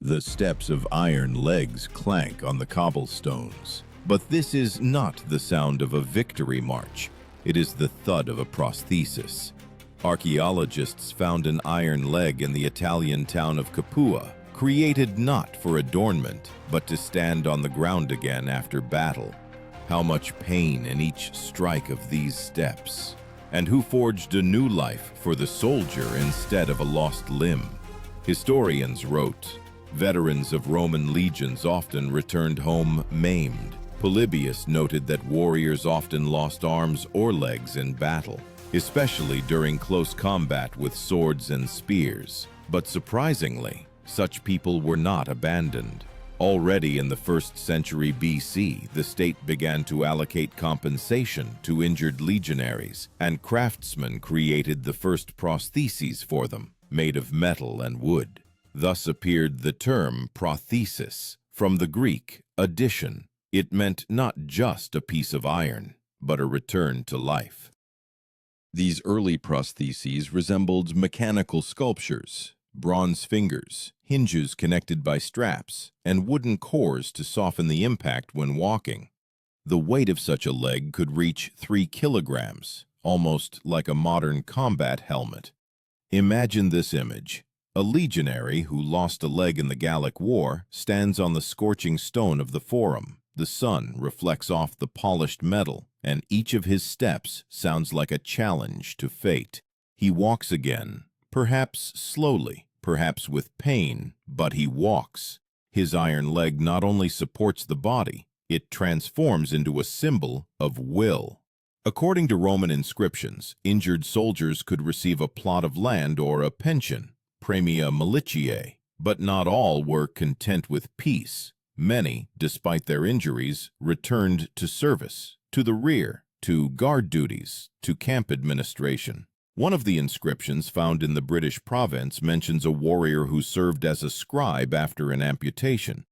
The steps of iron legs clank on the cobblestones. But this is not the sound of a victory march. It is the thud of a prosthesis. Archaeologists found an iron leg in the Italian town of Capua, created not for adornment, but to stand on the ground again after battle. How much pain in each strike of these steps. And who forged a new life for the soldier instead of a lost limb? Historians wrote, veterans of Roman legions often returned home maimed. Polybius noted that warriors often lost arms or legs in battle, especially during close combat with swords and spears. But surprisingly, such people were not abandoned. Already in the 1st century BC, the state began to allocate compensation to injured legionaries, and craftsmen created the first prostheses for them, made of metal and wood. Thus appeared the term prothesis, from the Greek addition. It meant not just a piece of iron, but a return to life. These early prostheses resembled mechanical sculptures, bronze fingers, hinges connected by straps, and wooden cores to soften the impact when walking. The weight of such a leg could reach 3 kilograms, almost like a modern combat helmet. Imagine this image. A legionary who lost a leg in the Gallic War stands on the scorching stone of the Forum. The sun reflects off the polished metal, and each of his steps sounds like a challenge to fate. He walks again, perhaps slowly, perhaps with pain, but he walks. His iron leg not only supports the body, it transforms into a symbol of will. According to Roman inscriptions, injured soldiers could receive a plot of land or a pension, premia militiae, but not all were content with peace. Many, despite their injuries, returned to service, to the rear, to guard duties, to camp administration. One of the inscriptions found in the British province mentions a warrior who served as a scribe after an amputation.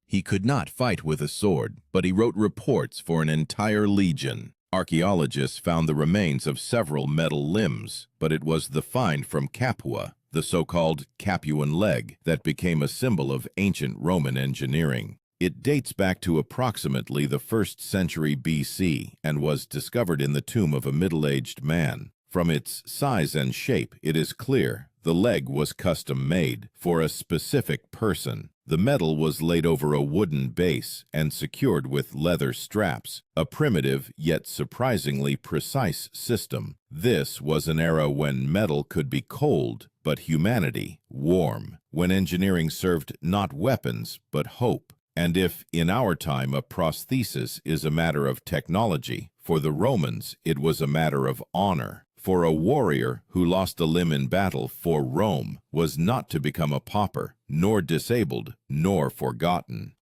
He could not fight with a sword, but he wrote reports for an entire legion. Archaeologists found the remains of several metal limbs, but it was the find from Capua, the so-called Capuan leg, that became a symbol of ancient Roman engineering. It dates back to approximately the 1st century BC and was discovered in the tomb of a middle-aged man. From its size and shape, it is clear the leg was custom-made for a specific person. The metal was laid over a wooden base and secured with leather straps, a primitive yet surprisingly precise system. This was an era when metal could be cold, but humanity warm, when engineering served not weapons, but hope. And if, in our time, a prosthesis is a matter of technology, for the Romans it was a matter of honor. For a warrior who lost a limb in battle for Rome was not to become a pauper, nor disabled, nor forgotten.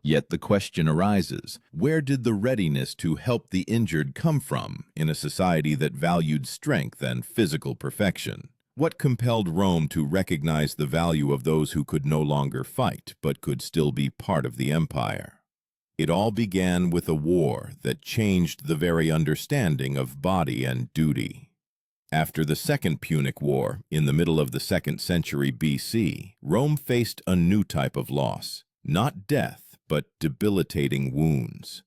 Yet the question arises, where did the readiness to help the injured come from in a society that valued strength and physical perfection? What compelled Rome to recognize the value of those who could no longer fight, but could still be part of the empire? It all began with a war that changed the very understanding of body and duty. After the Second Punic War, in the middle of the 2nd century BC, Rome faced a new type of loss, not death, but debilitating wounds.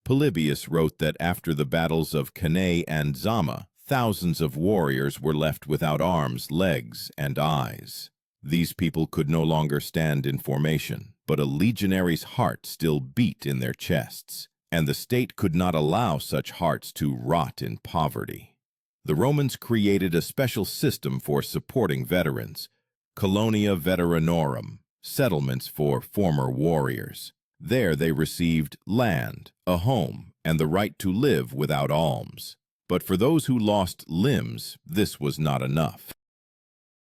Polybius wrote that after the battles of Cannae and Zama, thousands of warriors were left without arms, legs, and eyes. These people could no longer stand in formation, but a legionary's heart still beat in their chests, and the state could not allow such hearts to rot in poverty. The Romans created a special system for supporting veterans, colonia veteranorum, settlements for former warriors. There they received land, a home, and the right to live without alms. But for those who lost limbs, this was not enough.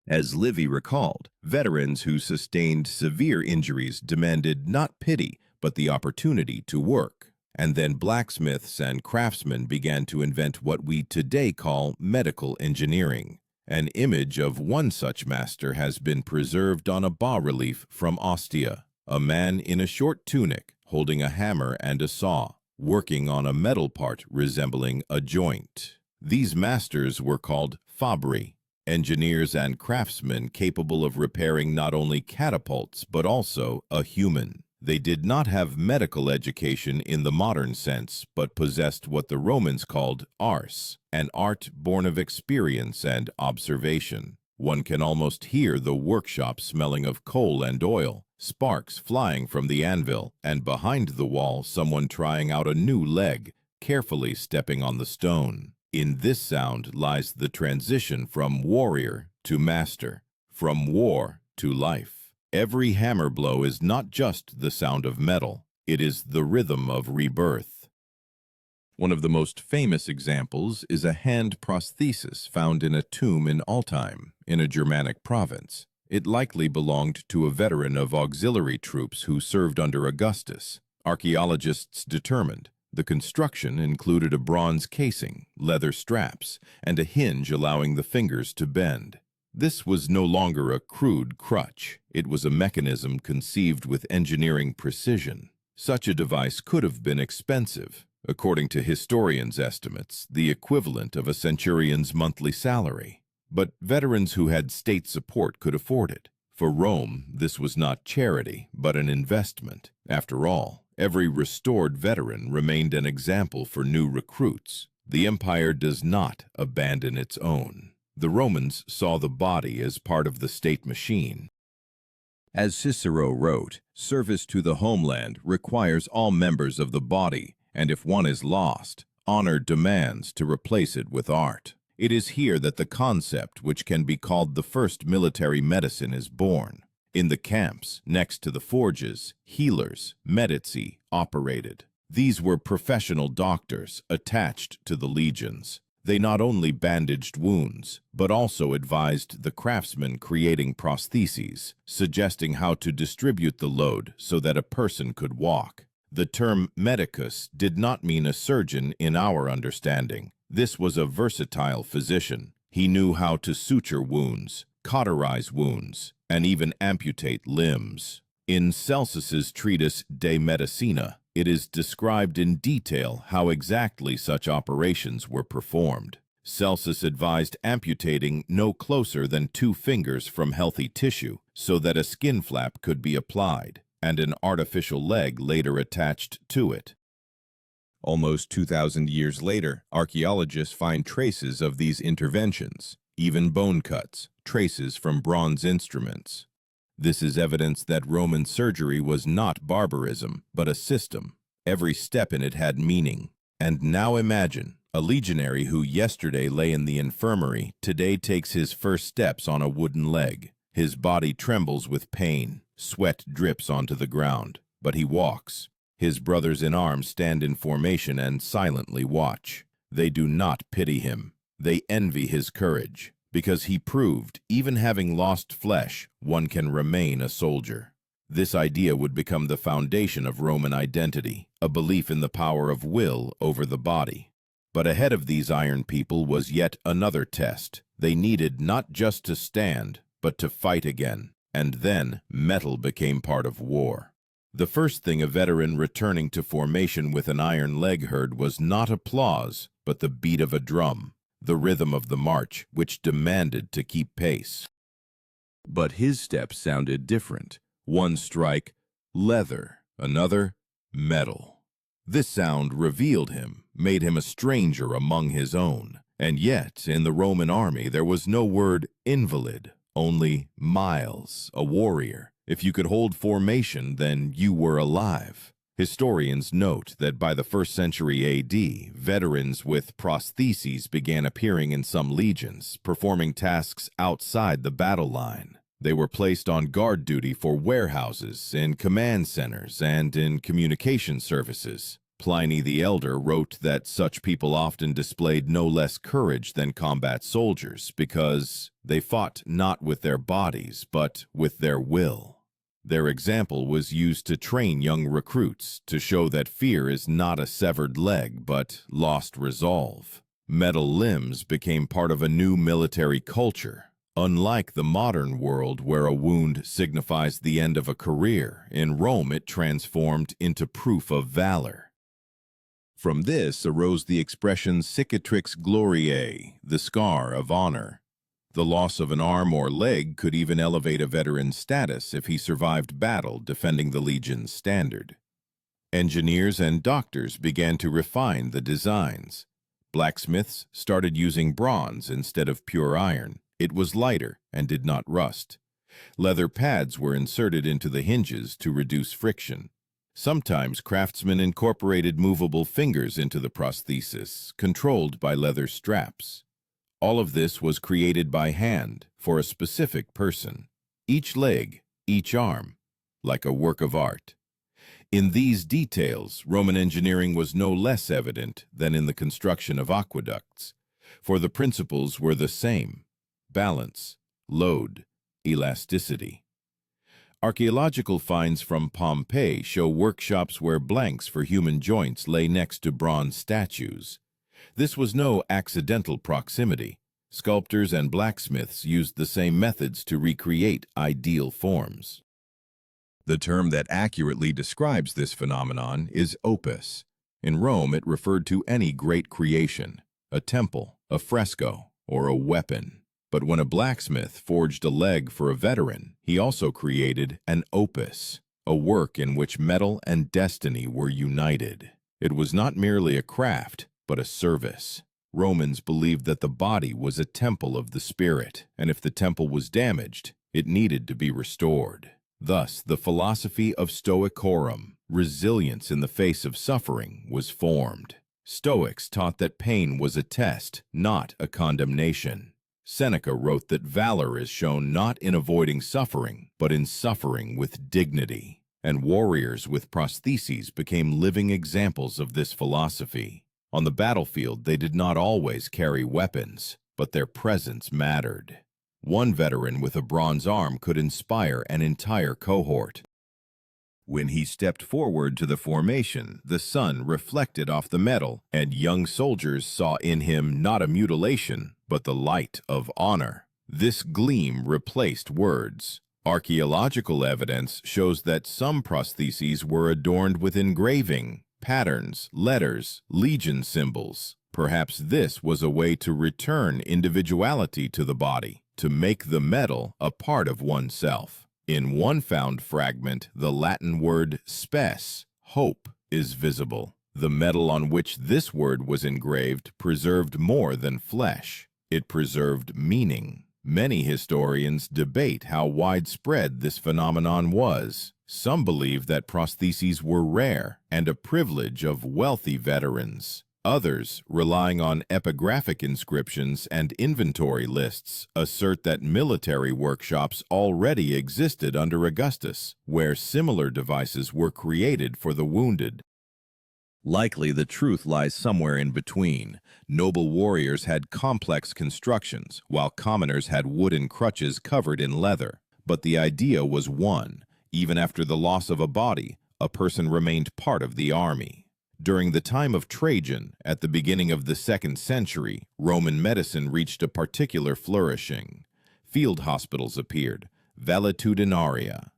As Livy recalled, veterans who sustained severe injuries demanded not pity, but the opportunity to work. And then blacksmiths and craftsmen began to invent what we today call medical engineering. An image of one such master has been preserved on a bas-relief from Ostia, a man in a short tunic holding a hammer and a saw, working on a metal part resembling a joint. These masters were called fabbri. engineers and craftsmen capable of repairing not only catapults but also a human. They did not have medical education in the modern sense, but possessed what the Romans called ars, an art born of experience and observation. One can almost hear the workshop smelling of coal and oil, sparks flying from the anvil, and behind the wall someone trying out a new leg, carefully stepping on the stone. In this sound lies the transition from warrior to master, from war to life. Every hammer blow is not just the sound of metal, it is the rhythm of rebirth. One of the most famous examples is a hand prosthesis found in a tomb in Altheim, in a Germanic province. It likely belonged to a veteran of auxiliary troops who served under Augustus. Archaeologists determined the construction included a bronze casing, leather straps, and a hinge allowing the fingers to bend. This was no longer a crude crutch. It was a mechanism conceived with engineering precision. Such a device could have been expensive, according to historians' estimates, the equivalent of a centurion's monthly salary. But veterans who had state support could afford it. For Rome, this was not charity, but an investment. After all, every restored veteran remained an example for new recruits. The empire does not abandon its own. The Romans saw the body as part of the state machine. As Cicero wrote, service to the homeland requires all members of the body, and if one is lost, honor demands to replace it with art. It is here that the concept, which can be called the first military medicine, is born. In the camps, next to the forges, healers, medici, operated. These were professional doctors attached to the legions. They not only bandaged wounds, but also advised the craftsmen creating prostheses, suggesting how to distribute the load so that a person could walk. The term medicus did not mean a surgeon in our understanding. This was a versatile physician. He knew how to suture wounds, cauterize wounds, and even amputate limbs. In Celsus's treatise De Medicina, it is described in detail how exactly such operations were performed. Celsus advised amputating no closer than 2 fingers from healthy tissue so that a skin flap could be applied, and an artificial leg later attached to it. Almost 2,000 years later, archaeologists find traces of these interventions, even bone cuts, traces from bronze instruments. This is evidence that Roman surgery was not barbarism, but a system. Every step in it had meaning. And now imagine, a legionary who yesterday lay in the infirmary today takes his first steps on a wooden leg. His body trembles with pain, sweat drips onto the ground, but he walks. His brothers in arms stand in formation and silently watch. They do not pity him. They envy his courage. Because he proved, even having lost flesh, one can remain a soldier. This idea would become the foundation of Roman identity, a belief in the power of will over the body. But ahead of these iron people was yet another test. They needed not just to stand, but to fight again. And then metal became part of war. The first thing a veteran returning to formation with an iron leg heard was not applause, but the beat of a drum. The rhythm of the march, which demanded to keep pace. But his steps sounded different. One strike, leather, another, metal. This sound revealed him, made him a stranger among his own. And yet, in the Roman army, there was no word invalid, only miles, a warrior. If you could hold formation, then you were alive. Historians note that by the 1st century A.D., veterans with prostheses began appearing in some legions, performing tasks outside the battle line. They were placed on guard duty for warehouses, in command centers, and in communication services. Pliny the Elder wrote that such people often displayed no less courage than combat soldiers because they fought not with their bodies, but with their will. Their example was used to train young recruits to show that fear is not a severed leg, but lost resolve. Metal limbs became part of a new military culture. Unlike the modern world where a wound signifies the end of a career, in Rome it transformed into proof of valor. From this arose the expression cicatrix gloriae, the scar of honor. The loss of an arm or leg could even elevate a veteran's status if he survived battle defending the legion's standard. Engineers and doctors began to refine the designs. Blacksmiths started using bronze instead of pure iron. It was lighter and did not rust. Leather pads were inserted into the hinges to reduce friction. Sometimes craftsmen incorporated movable fingers into the prosthesis, controlled by leather straps. All of this was created by hand for a specific person. Each leg, each arm, like a work of art. In these details, Roman engineering was no less evident than in the construction of aqueducts, for the principles were the same: balance, load, elasticity. Archaeological finds from Pompeii show workshops where blanks for human joints lay next to bronze statues. This was no accidental proximity. Sculptors and blacksmiths used the same methods to recreate ideal forms. The term that accurately describes this phenomenon is opus. In Rome, it referred to any great creation, a temple, a fresco, or a weapon. But when a blacksmith forged a leg for a veteran, he also created an opus, a work in which metal and destiny were united. It was not merely a craft, but a service. Romans believed that the body was a temple of the spirit, and if the temple was damaged, it needed to be restored. Thus, the philosophy of stoicorum, resilience in the face of suffering, was formed. Stoics taught that pain was a test, not a condemnation. Seneca wrote that valor is shown not in avoiding suffering, but in suffering with dignity. And warriors with prostheses became living examples of this philosophy. On the battlefield, they did not always carry weapons, but their presence mattered. One veteran with a bronze arm could inspire an entire cohort. When he stepped forward to the formation, the sun reflected off the metal, and young soldiers saw in him not a mutilation, but the light of honor. This gleam replaced words. Archaeological evidence shows that some prostheses were adorned with engraving, patterns, letters, legion symbols. Perhaps this was a way to return individuality to the body, to make the metal a part of oneself. In one found fragment, the Latin word spes, hope, is visible. The metal on which this word was engraved preserved more than flesh. It preserved meaning. Many historians debate how widespread this phenomenon was. Some believe that prostheses were rare and a privilege of wealthy veterans. Others, relying on epigraphic inscriptions and inventory lists, assert that military workshops already existed under Augustus, where similar devices were created for the wounded. Likely the truth lies somewhere in between. Noble warriors had complex constructions, while commoners had wooden crutches covered in leather. But the idea was one. Even after the loss of a body, a person remained part of the army. During the time of Trajan, at the beginning of the 2nd century, Roman medicine reached a particular flourishing. Field hospitals appeared, valetudinaria.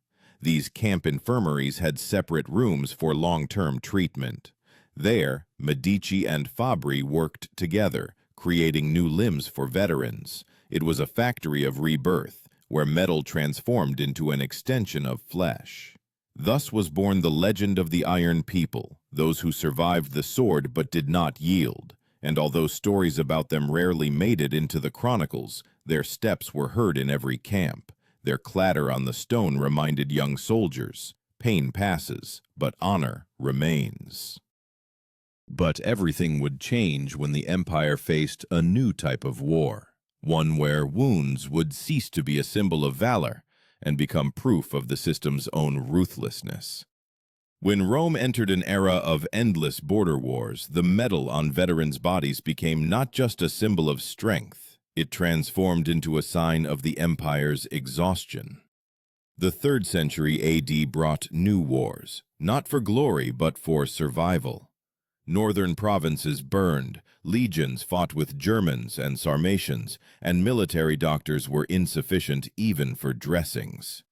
These camp infirmaries had separate rooms for long-term treatment. There, Medici and Fabri worked together, creating new limbs for veterans. It was a factory of rebirth, where metal transformed into an extension of flesh. Thus was born the legend of the Iron People, those who survived the sword but did not yield. And although stories about them rarely made it into the chronicles, their steps were heard in every camp. Their clatter on the stone reminded young soldiers, pain passes, but honor remains. But everything would change when the empire faced a new type of war, one where wounds would cease to be a symbol of valor and become proof of the system's own ruthlessness. When Rome entered an era of endless border wars, the metal on veterans' bodies became not just a symbol of strength, it transformed into a sign of the empire's exhaustion. The 3rd century AD brought new wars, not for glory but for survival. Northern provinces burned, legions fought with Germans and Sarmatians, and military doctors were insufficient even for dressings.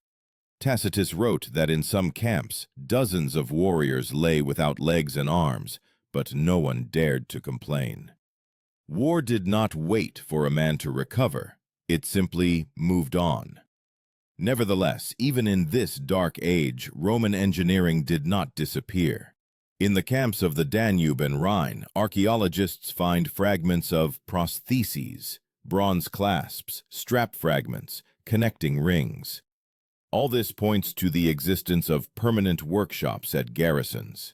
Tacitus wrote that in some camps, dozens of warriors lay without legs and arms, but no one dared to complain. War did not wait for a man to recover. It simply moved on. Nevertheless, even in this dark age, Roman engineering did not disappear. In the camps of the Danube and Rhine, archaeologists find fragments of prostheses, bronze clasps, strap fragments, connecting rings. All this points to the existence of permanent workshops at garrisons.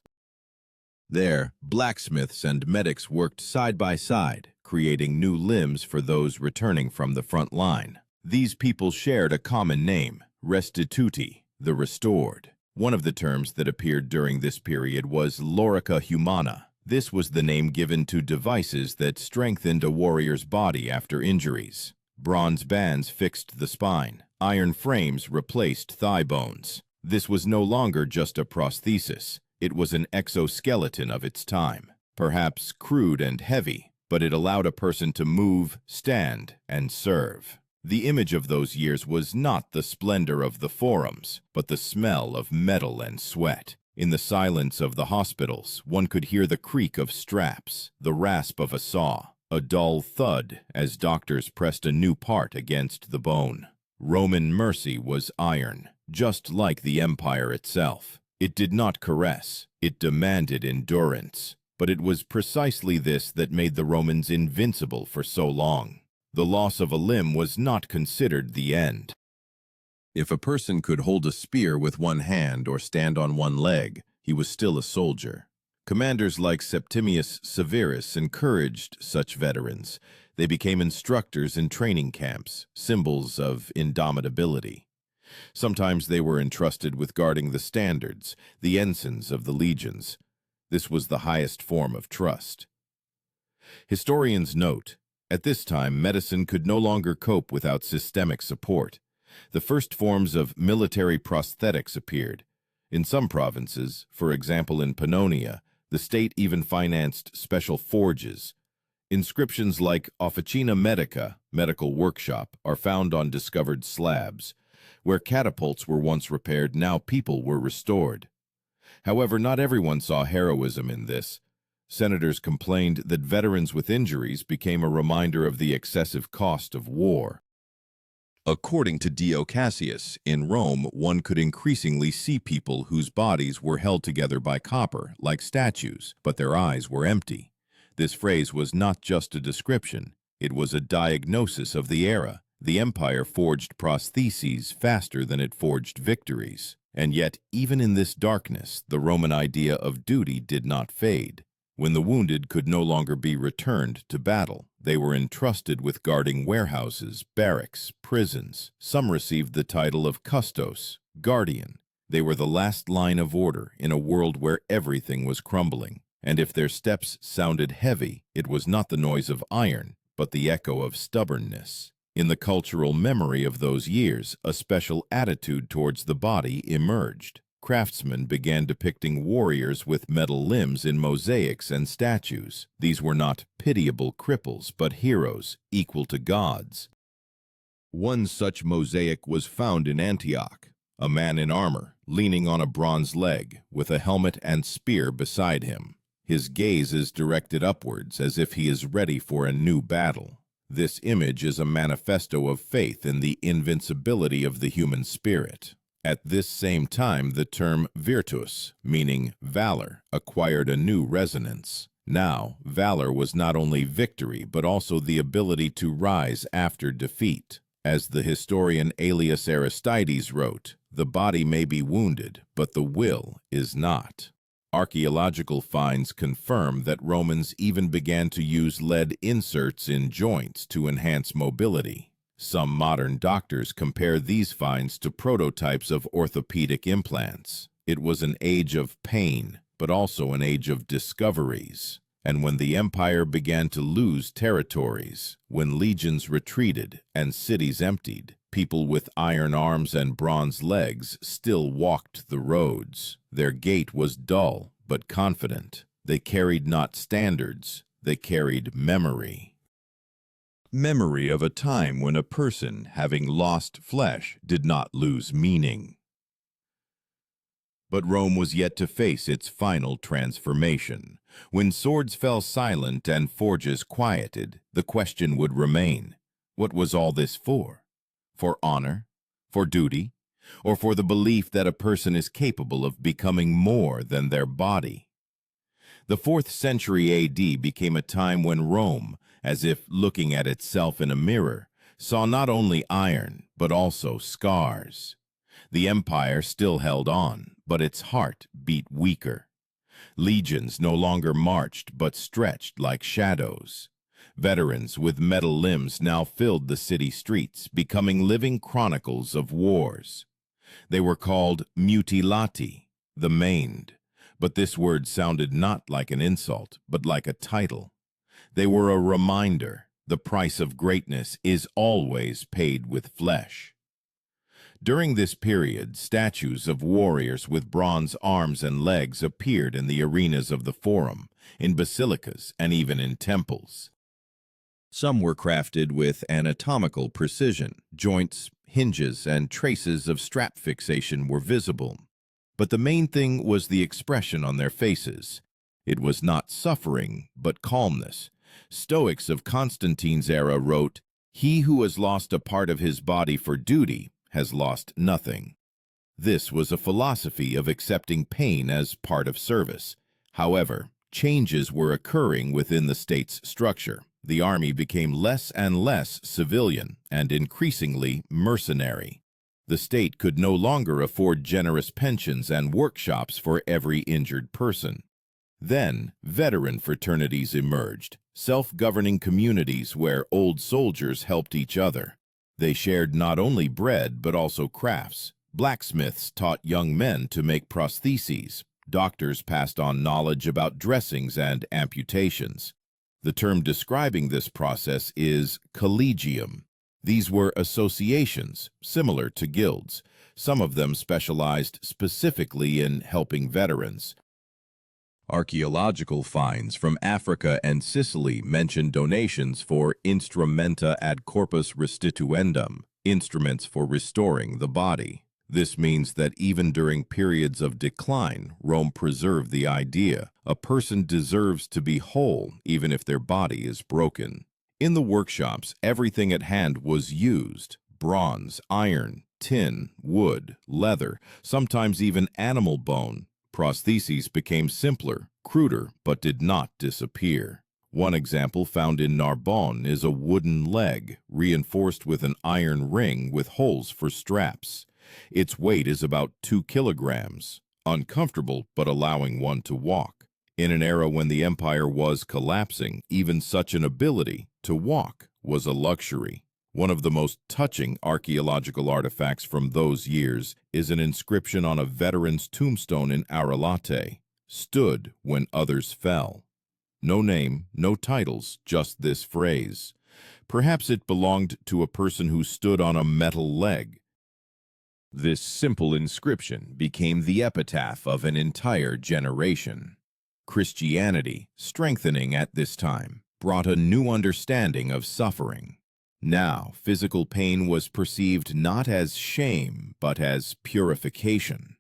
There, blacksmiths and medics worked side by side, creating new limbs for those returning from the front line. These people shared a common name, restituti, the restored. One of the terms that appeared during this period was lorica humana. This was the name given to devices that strengthened a warrior's body after injuries. Bronze bands fixed the spine. Iron frames replaced thigh bones. This was no longer just a prosthesis. It was an exoskeleton of its time. Perhaps crude and heavy, but it allowed a person to move, stand, and serve. The image of those years was not the splendor of the forums, but the smell of metal and sweat. In the silence of the hospitals, one could hear the creak of straps, the rasp of a saw, a dull thud as doctors pressed a new part against the bone. Roman mercy was iron, just like the empire itself. It did not caress, it demanded endurance. But it was precisely this that made the Romans invincible for so long. The loss of a limb was not considered the end. If a person could hold a spear with one hand or stand on one leg, he was still a soldier. Commanders like Septimius Severus encouraged such veterans. They became instructors in training camps, symbols of indomitability. Sometimes they were entrusted with guarding the standards, the ensigns of the legions. This was the highest form of trust. Historians note, at this time, medicine could no longer cope without systemic support. The first forms of military prosthetics appeared. In some provinces, for example in Pannonia, the state even financed special forges. Inscriptions like Officina Medica, medical workshop, are found on discovered slabs. Where catapults were once repaired, now people were restored. However, not everyone saw heroism in this. Senators complained that veterans with injuries became a reminder of the excessive cost of war. According to Dio Cassius, in Rome, one could increasingly see people whose bodies were held together by copper, like statues, but their eyes were empty. This phrase was not just a description, it was a diagnosis of the era. The empire forged prostheses faster than it forged victories. And yet, even in this darkness, the Roman idea of duty did not fade. When the wounded could no longer be returned to battle, they were entrusted with guarding warehouses, barracks, prisons. Some received the title of custos, guardian. They were the last line of order in a world where everything was crumbling. And if their steps sounded heavy, it was not the noise of iron, but the echo of stubbornness. In the cultural memory of those years, a special attitude towards the body emerged. Craftsmen began depicting warriors with metal limbs in mosaics and statues. These were not pitiable cripples, but heroes, equal to gods. One such mosaic was found in Antioch, a man in armor, leaning on a bronze leg, with a helmet and spear beside him. His gaze is directed upwards, as if he is ready for a new battle. This image is a manifesto of faith in the invincibility of the human spirit. At this same time, the term virtus, meaning valor, acquired a new resonance. Now, valor was not only victory, but also the ability to rise after defeat. As the historian Aelius Aristides wrote, the body may be wounded, but the will is not. Archaeological finds confirm that Romans even began to use lead inserts in joints to enhance mobility. Some modern doctors compare these finds to prototypes of orthopedic implants. It was an age of pain, but also an age of discoveries. And when the empire began to lose territories, when legions retreated and cities emptied, people with iron arms and bronze legs still walked the roads. Their gait was dull, but confident. They carried not standards, they carried memory. Memory of a time when a person, having lost flesh, did not lose meaning. But Rome was yet to face its final transformation. When swords fell silent and forges quieted, the question would remain, What was all this for? For honor? For duty? Or for the belief that a person is capable of becoming more than their body? The 4th century AD became a time when Rome, as if looking at itself in a mirror, saw not only iron, but also scars. The empire still held on, but its heart beat weaker. Legions no longer marched, but stretched like shadows. Veterans with metal limbs now filled the city streets, becoming living chronicles of wars. They were called mutilati, the maimed, but this word sounded not like an insult, but like a title. They were a reminder: the price of greatness is always paid with flesh. During this period, statues of warriors with bronze arms and legs appeared in the arenas of the Forum, in basilicas, and even in temples. Some were crafted with anatomical precision. Joints, hinges, and traces of strap fixation were visible. But the main thing was the expression on their faces. It was not suffering, but calmness. Stoics of Constantine's era wrote, "He who has lost a part of his body for duty has lost nothing." This was a philosophy of accepting pain as part of service. However, changes were occurring within the state's structure. The army became less and less civilian and increasingly mercenary. The state could no longer afford generous pensions and workshops for every injured person. Then, veteran fraternities emerged, self-governing communities where old soldiers helped each other. They shared not only bread but also crafts. Blacksmiths taught young men to make prostheses. Doctors passed on knowledge about dressings and amputations. The term describing this process is collegium. These were associations, similar to guilds. Some of them specialized specifically in helping veterans. Archaeological finds from Africa and Sicily mention donations for instrumenta ad corpus restituendum, instruments for restoring the body. This means that even during periods of decline, Rome preserved the idea a person deserves to be whole even if their body is broken. In the workshops, everything at hand was used: bronze, iron, tin, wood, leather, sometimes even animal bone. Prostheses became simpler, cruder, but did not disappear. One example found in Narbonne is a wooden leg, reinforced with an iron ring with holes for straps. Its weight is about 2 kilograms, uncomfortable but allowing one to walk. In an era when the empire was collapsing, even such an ability to walk was a luxury. One of the most touching archaeological artifacts from those years is an inscription on a veteran's tombstone in Arelate: "Stood when others fell." No name, no titles, just this phrase. Perhaps it belonged to a person who stood on a metal leg. This simple inscription became the epitaph of an entire generation. Christianity, strengthening at this time, brought a new understanding of suffering. Now, physical pain was perceived not as shame, but as purification.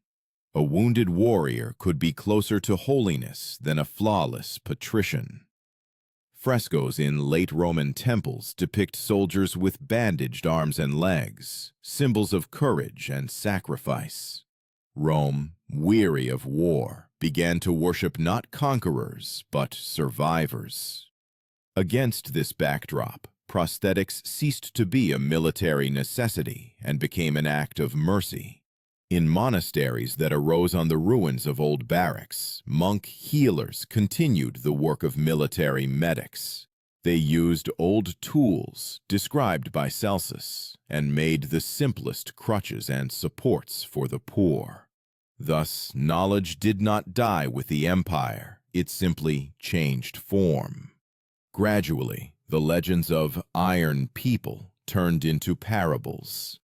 A wounded warrior could be closer to holiness than a flawless patrician. Frescoes in late Roman temples depict soldiers with bandaged arms and legs, symbols of courage and sacrifice. Rome, weary of war, began to worship not conquerors, but survivors. Against this backdrop, prosthetics ceased to be a military necessity and became an act of mercy. In monasteries that arose on the ruins of old barracks, monk healers continued the work of military medics. They used old tools, described by Celsus, and made the simplest crutches and supports for the poor. Thus, knowledge did not die with the empire, it simply changed form. Gradually, the legends of Iron People turned into parables.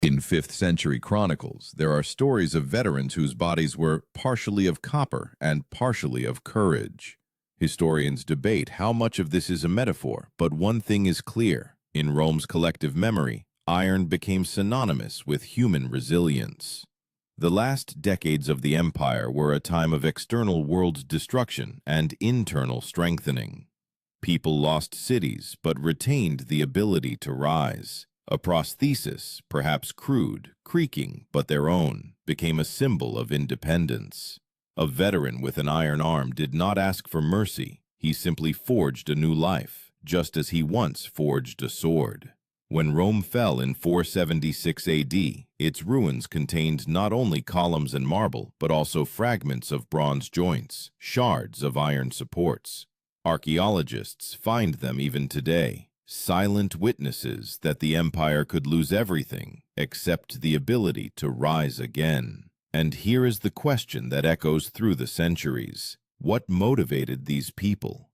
In 5th century chronicles, there are stories of veterans whose bodies were partially of copper and partially of courage. Historians debate how much of this is a metaphor, but one thing is clear. In Rome's collective memory, iron became synonymous with human resilience. The last decades of the empire were a time of external world destruction and internal strengthening. People lost cities but retained the ability to rise. A prosthesis, perhaps crude, creaking, but their own, became a symbol of independence. A veteran with an iron arm did not ask for mercy. He simply forged a new life, just as he once forged a sword. When Rome fell in 476 AD, its ruins contained not only columns and marble, but also fragments of bronze joints, shards of iron supports. Archaeologists find them even today, silent witnesses that the empire could lose everything except the ability to rise again. And here is the question that echoes through the centuries. What motivated these people?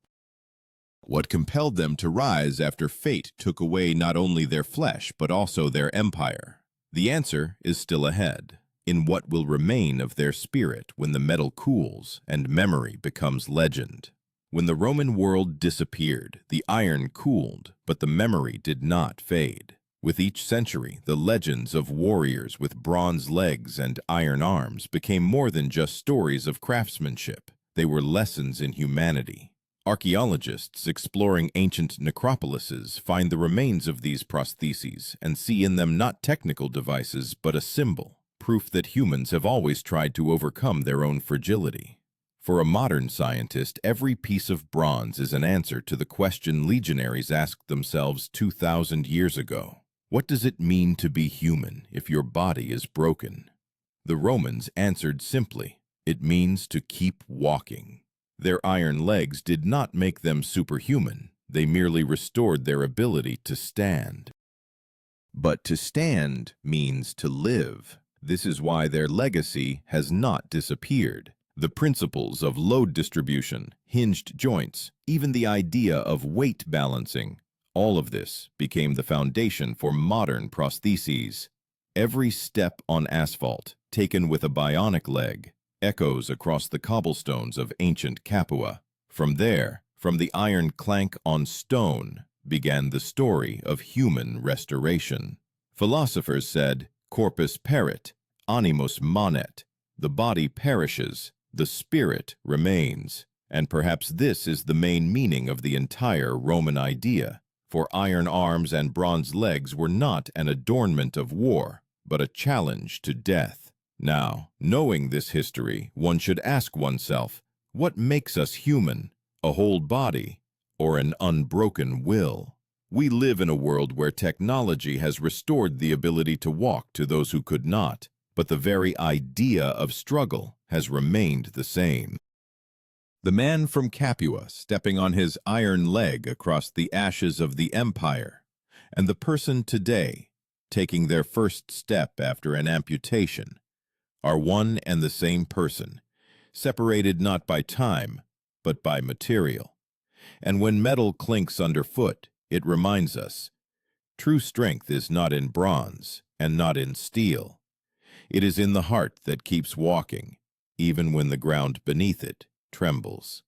What compelled them to rise after fate took away not only their flesh but also their empire? The answer is still ahead, in what will remain of their spirit when the metal cools and memory becomes legend. When the Roman world disappeared, the iron cooled, but the memory did not fade. With each century, the legends of warriors with bronze legs and iron arms became more than just stories of craftsmanship. They were lessons in humanity. Archaeologists exploring ancient necropolises find the remains of these prostheses and see in them not technical devices but a symbol, proof that humans have always tried to overcome their own fragility. For a modern scientist, every piece of bronze is an answer to the question legionaries asked themselves 2,000 years ago. What does it mean to be human if your body is broken? The Romans answered simply, it means to keep walking. Their iron legs did not make them superhuman, they merely restored their ability to stand. But to stand means to live. This is why their legacy has not disappeared. The principles of load distribution, hinged joints, even the idea of weight balancing, all of this became the foundation for modern prostheses. Every step on asphalt, taken with a bionic leg, echoes across the cobblestones of ancient Capua. From there, from the iron clank on stone, began the story of human restoration. Philosophers said, corpus perit, animus manet. The body perishes, the spirit remains. And perhaps this is the main meaning of the entire Roman idea, for iron arms and bronze legs were not an adornment of war, but a challenge to death. Now, knowing this history, one should ask oneself, what makes us human? A whole body or an unbroken will? We live in a world where technology has restored the ability to walk to those who could not, but the very idea of struggle has remained the same. The man from Capua stepping on his iron leg across the ashes of the empire, and the person today taking their first step after an amputation, are one and the same person, separated not by time, but by material. And when metal clinks underfoot, it reminds us, true strength is not in bronze and not in steel. It is in the heart that keeps walking, even when the ground beneath it trembles.